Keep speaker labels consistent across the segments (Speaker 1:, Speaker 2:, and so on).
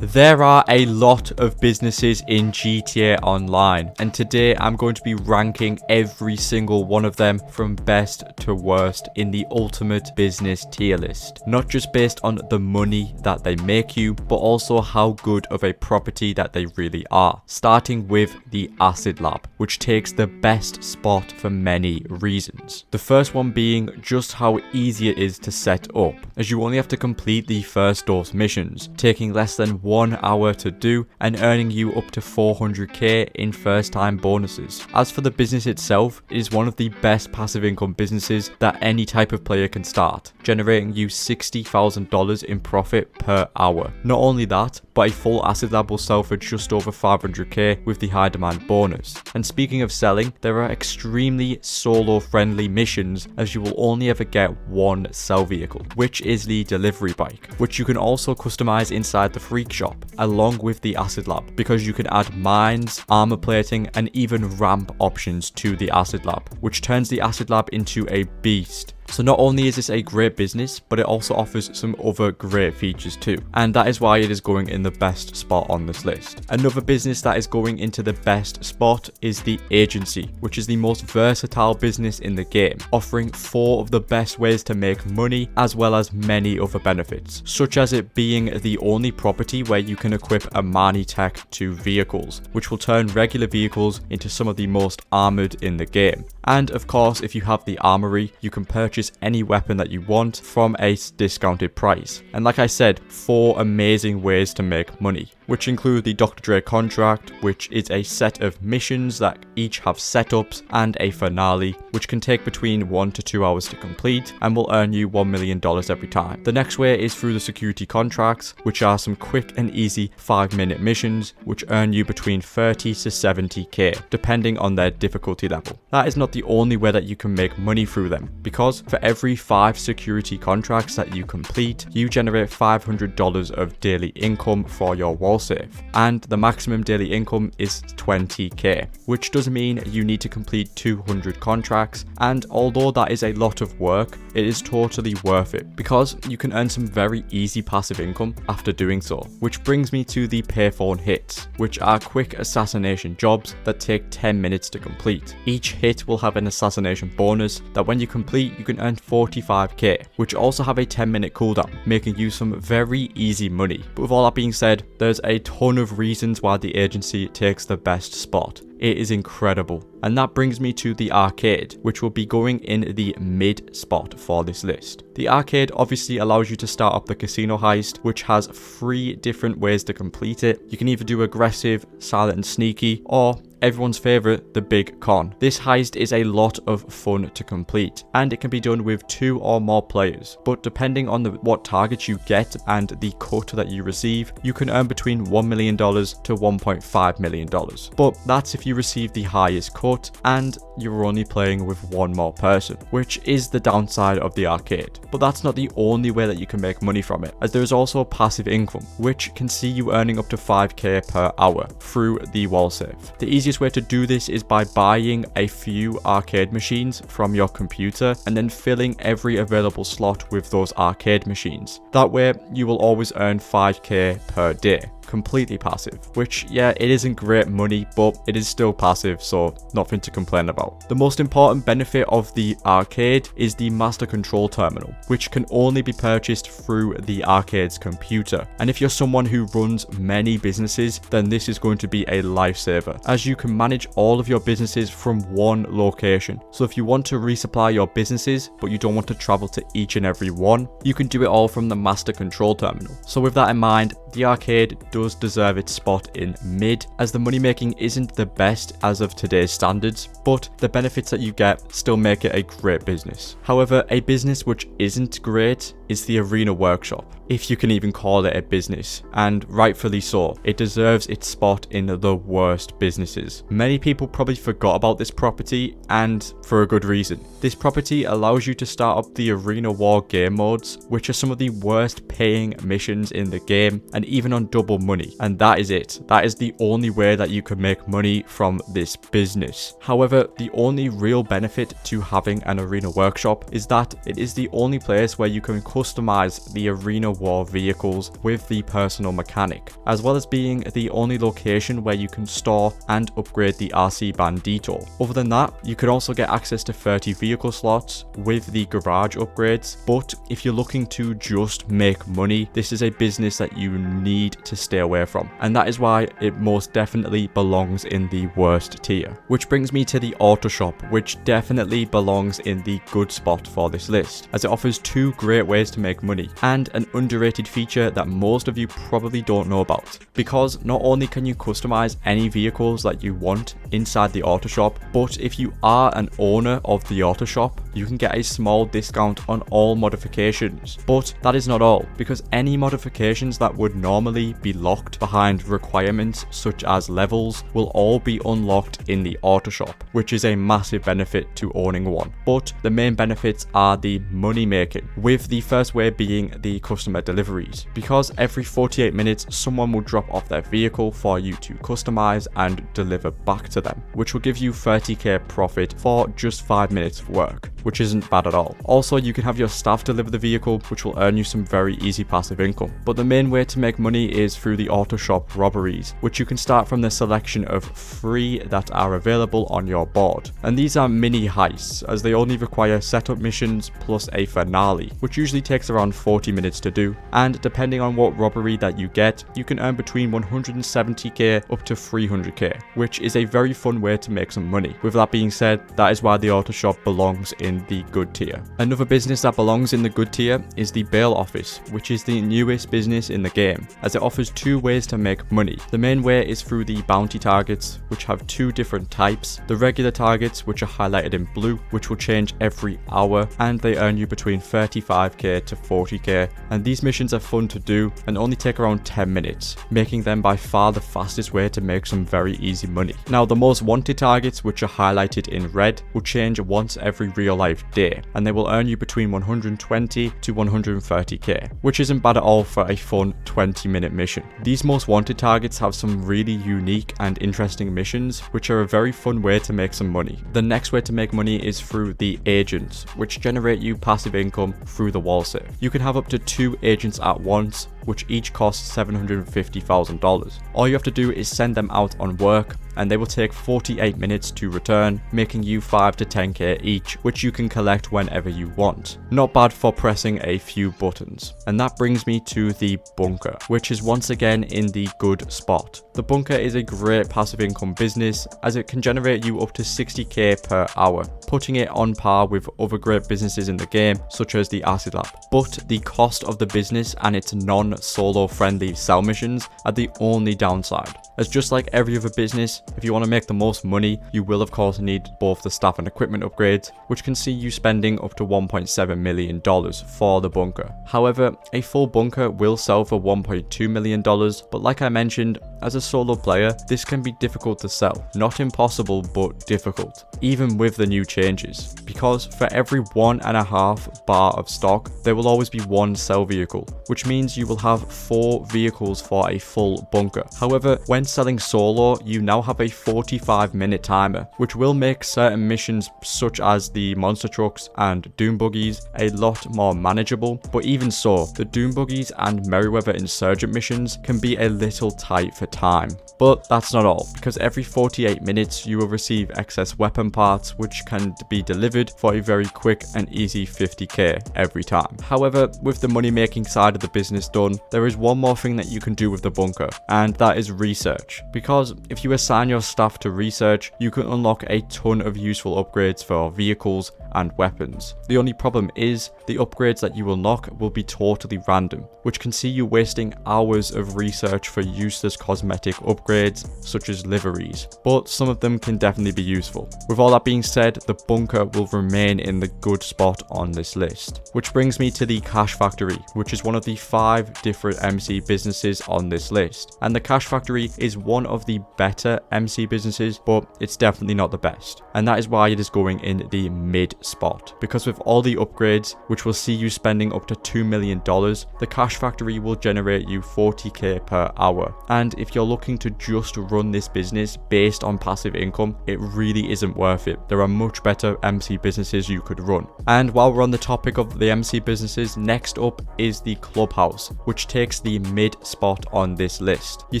Speaker 1: There are a lot of businesses in GTA Online, and today I'm going to be ranking every single one of them from best to worst in the ultimate business tier list. Not just based on the money that they make you, but also how good of a property that they really are. Starting with the Acid Lab, which takes the best spot for many reasons. The first one being just how easy it is to set up, as you only have to complete the first dose missions, taking less than 1 hour to do and earning you up to 400k in first time bonuses. As for the business itself, it is one of the best passive income businesses that any type of player can start, generating you $60,000 in profit per hour. Not only that, but a full Acid Lab will sell for just over 500k with the high demand bonus. And speaking of selling, there are extremely solo friendly missions, as you will only ever get one sell vehicle, which is the delivery bike, which you can also customize inside the Freak Shop, along with the Acid Lab, because you can add mines, armor plating, and even ramp options to the Acid Lab, which turns the Acid Lab into a beast. So not only is this a great business, but it also offers some other great features too. And that is why it is going in the best spot on this list. Another business that is going into the best spot is the Agency, which is the most versatile business in the game, offering 4 of the best ways to make money, as well as many other benefits, such as it being the only property where you can equip a Mani tech to vehicles, which will turn regular vehicles into some of the most armored in the game. And of course, if you have the armory, you can purchase any weapon that you want from a discounted price. And like I said, 4 amazing ways to make money, which include the Dr. Dre contract, which is a set of missions that each have setups, and a finale, which can take between 1 to 2 hours to complete and will earn you $1 million every time. The next way is through the security contracts, which are some quick and easy 5-minute missions, which earn you between 30 to 70k, depending on their difficulty level. That is not the only way that you can make money through them, because for every 5 security contracts that you complete, you generate $500 of daily income for your wall save, and the maximum daily income is 20k, which does mean you need to complete 200 contracts. And although that is a lot of work, it is totally worth it, because you can earn some very easy passive income after doing so. Which brings me to the payphone hits, which are quick assassination jobs that take 10 minutes to complete. Each hit will have an assassination bonus that when you complete, you can earn 45k, which also have a 10-minute cooldown, making you some very easy money. But with all that being said, there's a ton of reasons why the Agency takes the best spot. It is incredible. And that brings me to the Arcade, which will be going in the mid spot for this list. The Arcade obviously allows you to start up the casino heist, which has 3 different ways to complete it. You can either do aggressive, silent and sneaky, or everyone's favorite, the Big Con. This heist is a lot of fun to complete, and it can be done with 2 or more players, but depending on what targets you get and the cut that you receive, you can earn between $1 million to $1.5 million. But that's if you receive the highest cut and you're only playing with 1 more person, which is the downside of the Arcade. But that's not the only way that you can make money from it, as there is also passive income, which can see you earning up to 5k per hour through the wall save. The easiest way to do this is by buying a few arcade machines from your computer and then filling every available slot with those arcade machines. That way you will always earn 5k per day. Completely passive, which, yeah, it isn't great money, but it is still passive, so nothing to complain about. The most important benefit of the Arcade is the Master Control Terminal, which can only be purchased through the Arcade's computer. And if you're someone who runs many businesses, then this is going to be a lifesaver, as you can manage all of your businesses from one location. So if you want to resupply your businesses, but you don't want to travel to each and every one, you can do it all from the Master Control Terminal. So with that in mind, the Arcade does deserve its spot in mid, as the money making isn't the best as of today's standards, but the benefits that you get still make it a great business. However, a business which isn't great is the Arena Workshop, if you can even call it a business, and rightfully so. It deserves its spot in the worst businesses. Many people probably forgot about this property, and for a good reason. This property allows you to start up the Arena War game modes, which are some of the worst paying missions in the game, and even on double money. And that is it. That is the only way that you can make money from this business. However, the only real benefit to having an Arena Workshop is that it is the only place where you can customize the Arena war vehicles with the personal mechanic, as well as being the only location where you can store and upgrade the RC Bandito. Other than that, you could also get access to 30 vehicle slots with the garage upgrades, but if you're looking to just make money, this is a business that you need to stay away from, and that is why it most definitely belongs in the worst tier. Which brings me to the auto shop, which definitely belongs in the good spot for this list, as it offers two great ways to make money and an underrated feature that most of you probably don't know about, because not only can you customize any vehicles that you want inside the auto shop, but if you are an owner of the auto shop, you can get a small discount on all modifications. But that is not all, because any modifications that would normally be locked behind requirements such as levels will all be unlocked in the auto shop, which is a massive benefit to owning one. But the main benefits are the money making, with the first way being the customer deliveries, because every 48 minutes someone will drop off their vehicle for you to customize and deliver back to them, which will give you 30k profit for just 5 minutes of work, which isn't bad at all. Also, you can have your staff deliver the vehicle, which will earn you some very easy passive income. But the main way to make money is through the auto shop robberies, which you can start from the selection of 3 that are available on your board. And these are mini heists, as they only require setup missions plus a finale, which usually takes around 40 minutes to do. And depending on what robbery that you get, you can earn between 170k up to 300k, which is a very fun way to make some money. With that being said, that is why the auto shop belongs in the good tier. Another business that belongs in the good tier is the bail office, which is the newest business in the game, as it offers 2 ways to make money. The main way is through the bounty targets, which have 2 different types. The regular targets, which are highlighted in blue, which will change every hour, and they earn you between 35k to 40k, and these missions are fun to do and only take around 10 minutes, making them by far the fastest way to make some very easy money. Now, the most wanted targets, which are highlighted in red, will change once every real life day, and they will earn you between 120 to 130k, which isn't bad at all for a fun 20-minute mission. These most wanted targets have some really unique and interesting missions, which are a very fun way to make some money. The next way to make money is through the agents, which generate you passive income through the wall save. You can have up to 2 agents at once, which each costs $750,000. All you have to do is send them out on work, and they will take 48 minutes to return, making you 5 to 10k each, which you can collect whenever you want. Not bad for pressing a few buttons. And that brings me to the bunker, which is once again in the good spot. The bunker is a great passive income business, as it can generate you up to 60k per hour, putting it on par with other great businesses in the game, such as the Acid Lab. But the cost of the business and its non-solo friendly cell missions are the only downside, as just like every other business, if you want to make the most money, you will of course need both the staff and equipment upgrades, which can see you spending up to $1.7 million for the bunker. However, a full bunker will sell for $1.2 million, but like I mentioned, as a solo player, this can be difficult to sell. Not impossible, but difficult, even with the new changes, because for every 1.5 bar of stock, there will always be 1 cell vehicle, which means you will have 4 vehicles for a full bunker. However, when selling solo, you now have a 45-minute timer, which will make certain missions such as the monster trucks and doom buggies a lot more manageable. But even so, the doom buggies and Merryweather insurgent missions can be a little tight for time. But that's not all, because every 48 minutes you will receive excess weapon parts, which can be delivered for a very quick and easy 50k every time. However, with the money making side of the business done, there is one more thing that you can do with the bunker, and that is research. Because if you assign your staff to research, you can unlock a ton of useful upgrades for vehicles and weapons. The only problem is the upgrades that you unlock will be totally random, which can see you wasting hours of research for useless cosmetic upgrades such as liveries, but some of them can definitely be useful. With all that being said, the bunker will remain in the good spot on this list. Which brings me to the Cash Factory, which is one of the 5 different MC businesses on this list. And the Cash Factory is one of the better MC businesses, but it's definitely not the best. And that is why it is going in the mid spot, because with all the upgrades, which will see you spending up to $2 million, the Cash Factory will generate you 40k per hour. And if you're looking to just run this business based on passive income, it really isn't worth it. There are much better MC businesses you could run. And while we're on the topic of the MC businesses, next up is the Clubhouse, which takes the mid spot on this list. You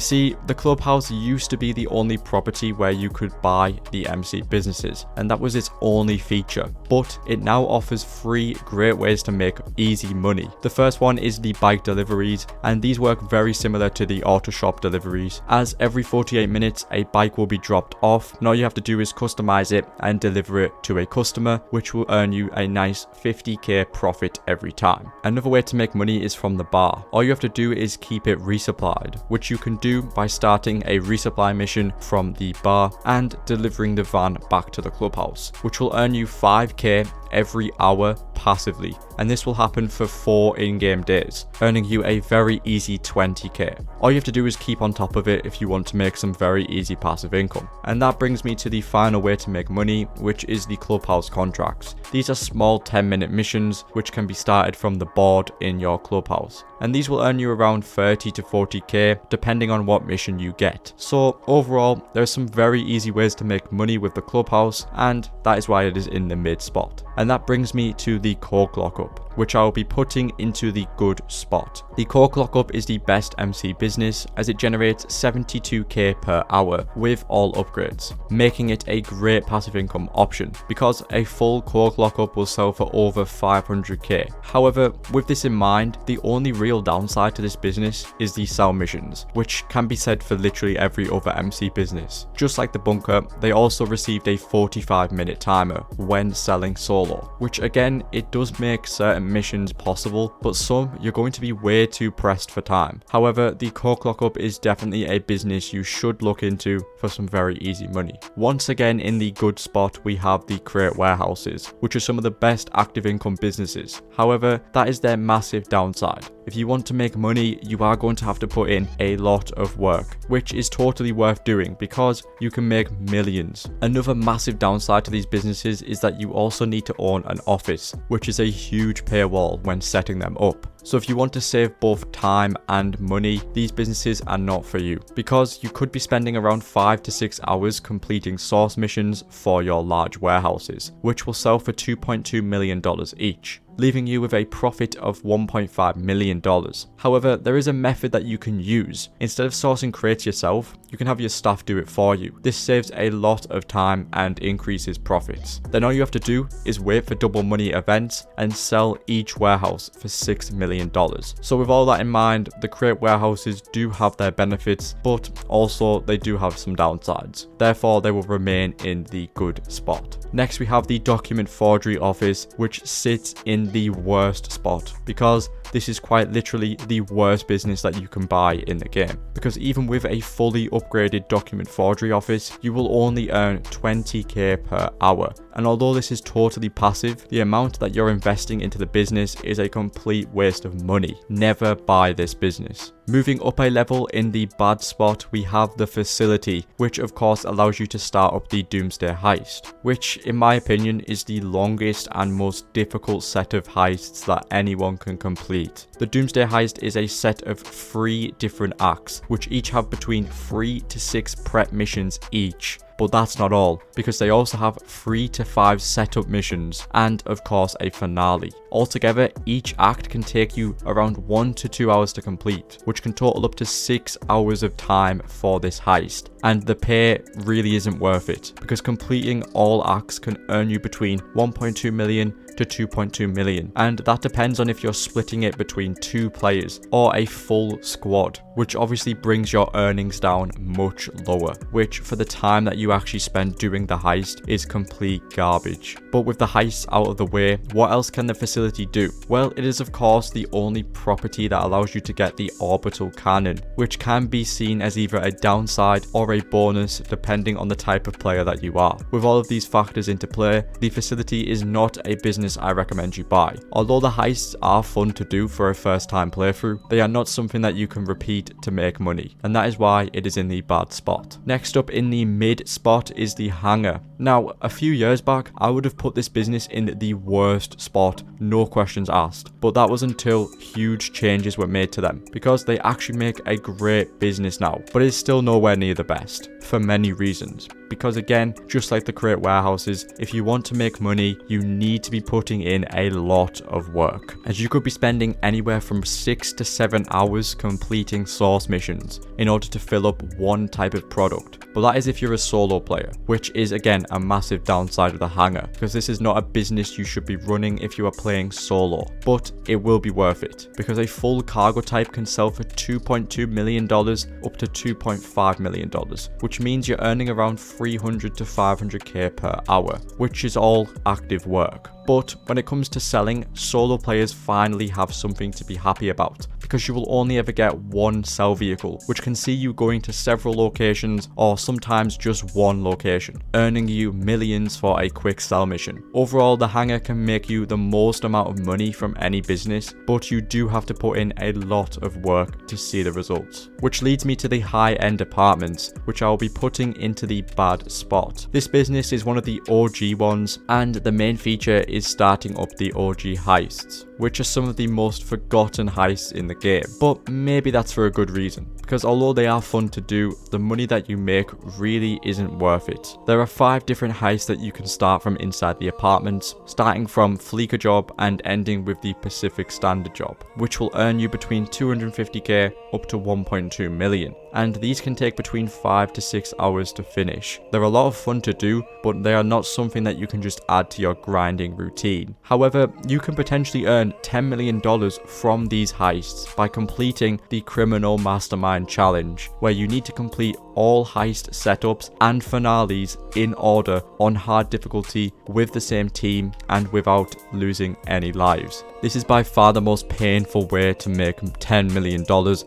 Speaker 1: see, the Clubhouse used to be the only property where you could buy the MC businesses, and that was its only feature, but it now offers 3 great ways to make easy money. The first one is the bike deliveries, and these work very similar to the auto shop deliveries, as every 48 minutes a bike will be dropped off, and all you have to do is customize it and deliver it to a customer, which will earn you a nice 50k profit every time. Another way to make money is from the bar. All you have to do is keep it resupplied, which you can do by starting a resupply mission from the bar and delivering the van back to the Clubhouse, which will earn you 5k every hour passively, and this will happen for 4 in-game days, earning you a very easy 20k. All you have to do is keep on top of it if you want to make some very easy passive income. And that brings me to the final way to make money, which is the Clubhouse contracts. These are small 10-minute missions which can be started from the board in your Clubhouse, and these will earn you around 30 to 40k depending on what mission you get. So overall, there are some very easy ways to make money with the Clubhouse, and that is why it is in the mid spot. And that brings me to the Cork Lockup, which I will be putting into the good spot. The Cork Lockup is the best MC business as it generates 72k per hour with all upgrades, making it a great passive income option because a full Cork Lockup will sell for over 500k. However, with this in mind, the only real downside to this business is the sell missions, which can be said for literally every other MC business. Just like the bunker, they also received a 45-minute timer when selling solo, which again, it does make certain missions possible, but some you're going to be way too pressed for time. However, the Cork Lockup is definitely a business you should look into for some very easy money. Once again, in the good spot, we have the crate warehouses, which are some of the best active income businesses. However, that is their massive downside. If you want to make money, you are going to have to put in a lot of work, which is totally worth doing because you can make millions. Another massive downside to these businesses is that you also need to own an office, which is a huge paywall when setting them up. So if you want to save both time and money, these businesses are not for you, because you could be spending around 5 to 6 hours completing source missions for your large warehouses, which will sell for $2.2 million each, leaving you with a profit of $1.5 million. However, there is a method that you can use. Instead of sourcing crates yourself, you can have your staff do it for you. This saves a lot of time and increases profits. Then all you have to do is wait for double money events and sell each warehouse for $6 million. So with all that in mind, the crate warehouses do have their benefits, but also they do have some downsides. Therefore, they will remain in the good spot. Next, we have the document forgery office, which sits in the worst spot because this is quite literally the worst business that you can buy in the game, because even with a fully upgraded document forgery office, you will only earn 20k per hour. And although this is totally passive, the amount that you're investing into the business is a complete waste of money. Never buy this business. Moving up a level in the bad spot, we have the facility, which of course allows you to start up the Doomsday Heist, which in my opinion is the longest and most difficult set of heists that anyone can complete. The Doomsday Heist is a set of 3 different acts, which each have between 3 to 6 prep missions each. But that's not all, because they also have 3 to 5 setup missions and of course a finale. Altogether, each act can take you around 1 to 2 hours to complete, which can total up to 6 hours of time for this heist. And the pay really isn't worth it, because completing all acts can earn you between 1.2 million to 2.2 million, and that depends on if you're splitting it between 2 players or a full squad, which obviously brings your earnings down much lower, which for the time that you actually spend doing the heist is complete garbage. But with the heists out of the way, what else can the facility do? Well, it is of course the only property that allows you to get the orbital cannon, which can be seen as either a downside or or a bonus depending on the type of player that you are. With all of these factors into play, the facility is not a business I recommend you buy. Although the heists are fun to do for a first time playthrough, they are not something that you can repeat to make money, and that is why it is in the bad spot. Next up in the mid spot is the Hangar. Now, a few years back, I would have put this business in the worst spot, no questions asked, but that was until huge changes were made to them, because they actually make a great business now, but it's still nowhere near the best, for many reasons. Because again, just like the crate warehouses, if you want to make money, you need to be putting in a lot of work, as you could be spending anywhere from 6 to 7 hours completing source missions in order to fill up one type of product. But that is if you're a solo player, which is again a massive downside of the Hangar, because this is not a business you should be running if you are playing solo, but it will be worth it, because a full cargo type can sell for $2.2 million up to $2.5 million, which means you're earning around 300 to 500k per hour, which is all active work. But when it comes to selling, solo players finally have something to be happy about, because you will only ever get one sell vehicle, which can see you going to several locations or sometimes just one location, earning you millions for a quick sell mission. Overall, the Hangar can make you the most amount of money from any business, but you do have to put in a lot of work to see the results. Which leads me to the high-end apartments, which I will be putting into the bad spot. This business is one of the OG ones, and the main feature is starting up the OG heists, which are some of the most forgotten heists in the game. But maybe that's for a good reason, because although they are fun to do, the money that you make really isn't worth it. There are 5 different heists that you can start from inside the apartments, starting from Fleeker Job and ending with the Pacific Standard Job, which will earn you between 250k up to 1.2 million. And these can take between 5 to 6 hours to finish. They're a lot of fun to do, but they are not something that you can just add to your grinding routine. However, you can potentially earn $10 million from these heists by completing the Criminal Mastermind Challenge, where you need to complete all heist setups and finales in order on hard difficulty with the same team and without losing any lives. This is by far the most painful way to make $10 million,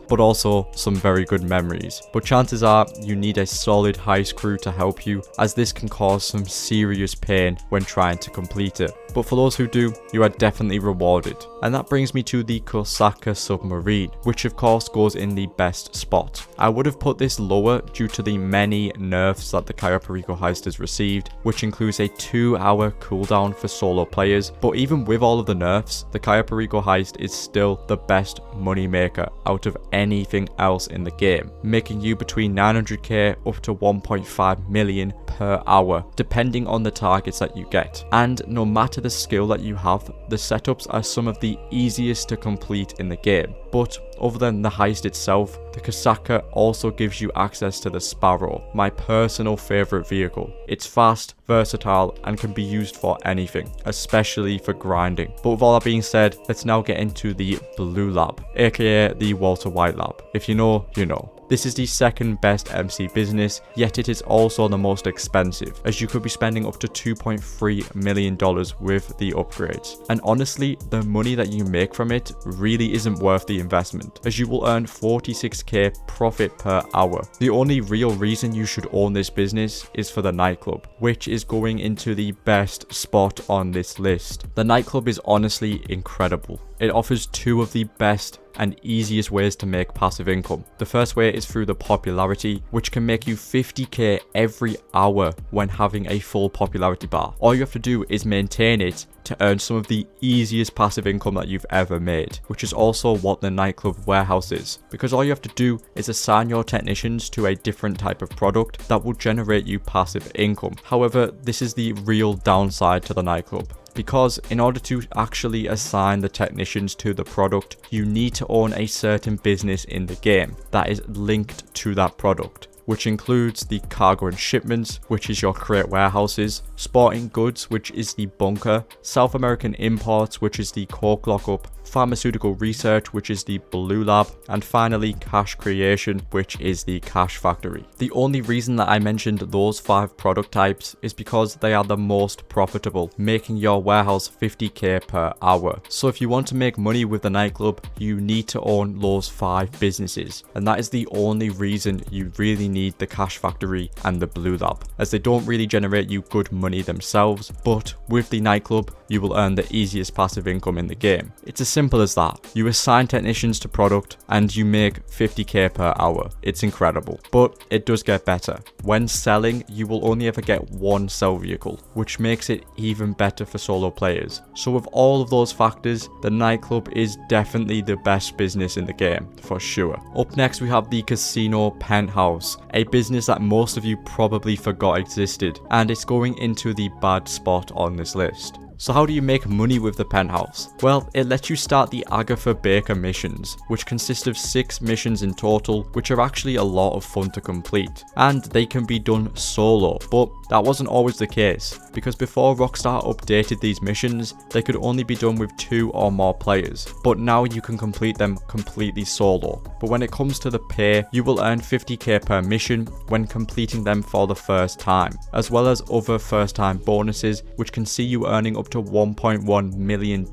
Speaker 1: but also some very good memories. But chances are you need a solid heist crew to help you, as this can cause some serious pain when trying to complete it. But for those who do, you are definitely rewarded. And that brings me to the Kosatka submarine, which of course goes in the best spot. I would have put this lower due to the many nerfs that the Cayo Perico heist has received, which includes a 2-hour cooldown for solo players. But even with all of the nerfs, the Cayo Perico heist is still the best money maker out of anything else in the game, making you between 900k up to 1.5 million per hour, depending on the targets that you get. And no matter the skill that you have, the setups are some of the easiest to complete in the game. But other than the heist itself, the Kosatka also gives you access to the Sparrow, my personal favourite vehicle. It's fast, versatile, and can be used for anything, especially for grinding. But with all that being said, let's now get into the Blue Lab, aka the Walter White Lab. If you know, you know. This is the second best MC business, yet it is also the most expensive, as you could be spending up to $2.3 million with the upgrades. And honestly, the money that you make from it really isn't worth the investment, as you will earn 46k profit per hour. The only real reason you should own this business is for the Nightclub, which is going into the best spot on this list. The Nightclub is honestly incredible. It offers 2 of the best and easiest ways to make passive income. The first way is through the popularity, which can make you 50k every hour when having a full popularity bar. All you have to do is maintain it to earn some of the easiest passive income that you've ever made, which is also what the Nightclub warehouse is, because all you have to do is assign your technicians to a different type of product that will generate you passive income. However, this is the real downside to the Nightclub, because in order to actually assign the technicians to the product, you need to own a certain business in the game that is linked to that product, which includes the cargo and shipments, which is your crate warehouses, sporting goods, which is the bunker, South American imports, which is the Coke Lockup, pharmaceutical research, which is the blue lab, and finally cash creation, which is the cash factory. The only reason that I mentioned those 5 product types is because they are the most profitable, making your warehouse 50k per hour. So if you want to make money with the nightclub, you need to own those 5 businesses, and that is the only reason you really need the cash factory and the blue lab, as they don't really generate you good money themselves, but with the nightclub you will earn the easiest passive income in the game. It's as simple as that. You assign technicians to product and you make 50k per hour. It's incredible, but it does get better. When selling, you will only ever get 1 sell vehicle, which makes it even better for solo players. So with all of those factors, the nightclub is definitely the best business in the game, for sure. Up next we have the casino Penthouse, a business that most of you probably forgot existed, and it's going into the bad spot on this list. So how do you make money with the Penthouse? Well, it lets you start the Agatha Baker missions, which consist of 6 missions in total, which are actually a lot of fun to complete, and they can be done solo, but that wasn't always the case, because before Rockstar updated these missions, they could only be done with 2 or more players, but now you can complete them completely solo. But when it comes to the pay, you will earn 50k per mission when completing them for the first time, as well as other first time bonuses, which can see you earning up to $1.1 million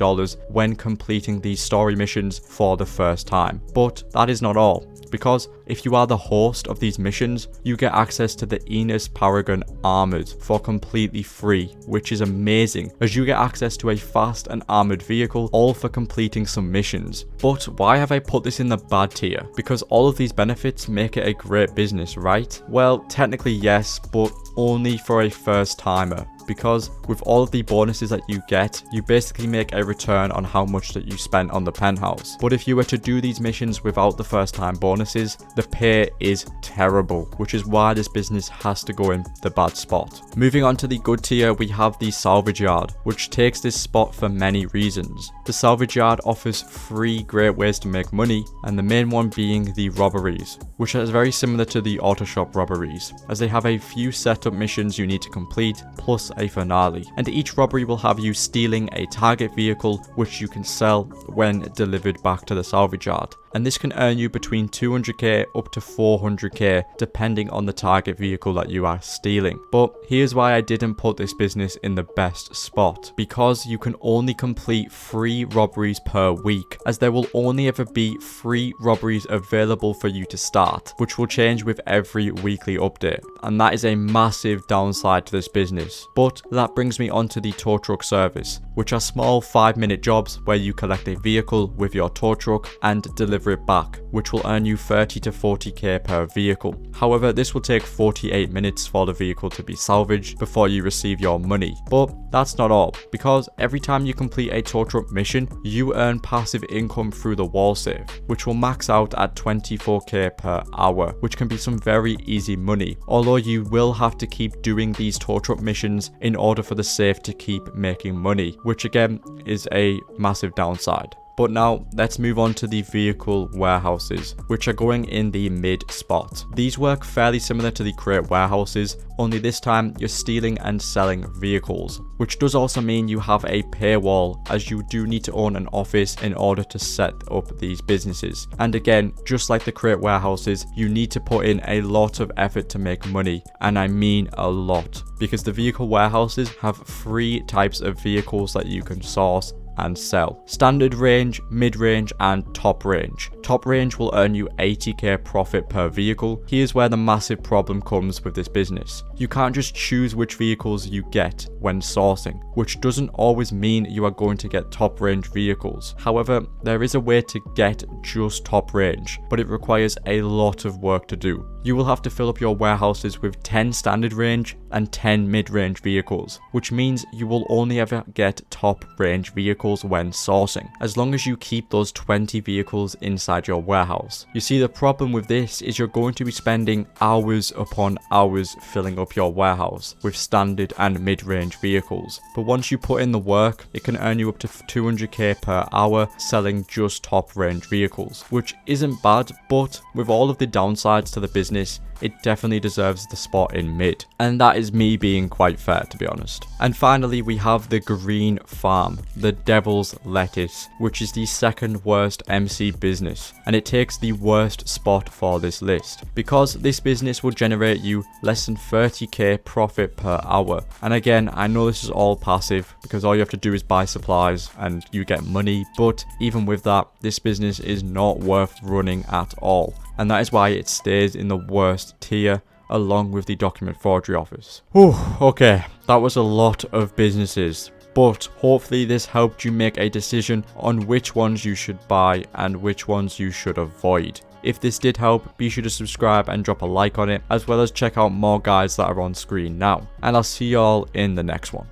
Speaker 1: when completing these story missions for the first time. But that is not all, because if you are the host of these missions, you get access to the Enos Paragon Armored for completely free, which is amazing, as you get access to a fast and armored vehicle, all for completing some missions. But why have I put this in the bad tier? Because all of these benefits make it a great business, right? Well, technically yes, but only for a first timer, because with all of the bonuses that you get, you basically make a return on how much that you spent on the Penthouse. But if you were to do these missions without the first time bonuses, the pay is terrible, which is why this business has to go in the bad spot. Moving on to the good tier, we have the Salvage Yard, which takes this spot for many reasons. The Salvage Yard offers 3 great ways to make money, and the main one being the robberies, which is very similar to the auto shop robberies, as they have a few setup missions you need to complete, plus a finale, and each robbery will have you stealing a target vehicle which you can sell when delivered back to the Salvage Yard, and this can earn you between 200k up to 400k depending on the target vehicle that you are stealing. But here's why I didn't put this business in the best spot, because you can only complete 3 robberies per week, as there will only ever be 3 robberies available for you to start, which will change with every weekly update, and that is a massive downside to this business. But that brings me on to the tow truck service, which are small 5-minute jobs where you collect a vehicle with your tow truck and deliver it back, which will earn you 30 to 40k per vehicle. However, this will take 48 minutes for the vehicle to be salvaged before you receive your money. But that's not all, because every time you complete a tow truck mission, you earn passive income through the wall save, which will max out at 24k per hour, which can be some very easy money, although you will have to keep doing these tow truck missions in order for the safe to keep making money, which again is a massive downside. But now let's move on to the vehicle warehouses, which are going in the mid spot. These work fairly similar to the crate warehouses, only this time you're stealing and selling vehicles, which does also mean you have a paywall, as you do need to own an office in order to set up these businesses. And again, just like the crate warehouses, you need to put in a lot of effort to make money, and I mean a lot, because the vehicle warehouses have 3 types of vehicles that you can source and sell: standard range, mid-range and top range. Top range will earn you 80k profit per vehicle. Here's where the massive problem comes with this business. You can't just choose which vehicles you get when sourcing, which doesn't always mean you are going to get top range vehicles. However, there is a way to get just top range, but it requires a lot of work to do. You will have to fill up your warehouses with 10 standard range and 10 mid-range vehicles, which means you will only ever get top range vehicles when sourcing, as long as you keep those 20 vehicles inside your warehouse. You see, the problem with this is you're going to be spending hours upon hours filling up your warehouse with standard and mid-range vehicles, but once you put in the work, it can earn you up to 200k per hour selling just top range vehicles, which isn't bad, but with all of the downsides to the business, it definitely deserves the spot in mid. And that is me being quite fair, to be honest. And finally, we have the Green Farm, the Devil's Lettuce, which is the second worst MC business, and it takes the worst spot for this list because this business will generate you less than 30k profit per hour. And again, I know this is all passive because all you have to do is buy supplies and you get money, but even with that, this business is not worth running at all, and that is why it stays in the worst tier along with the document forgery office. Whew, okay, that was a lot of businesses, but hopefully this helped you make a decision on which ones you should buy and which ones you should avoid. If this did help, be sure to subscribe and drop a like on it, as well as check out more guides that are on screen now, and I'll see y'all in the next one.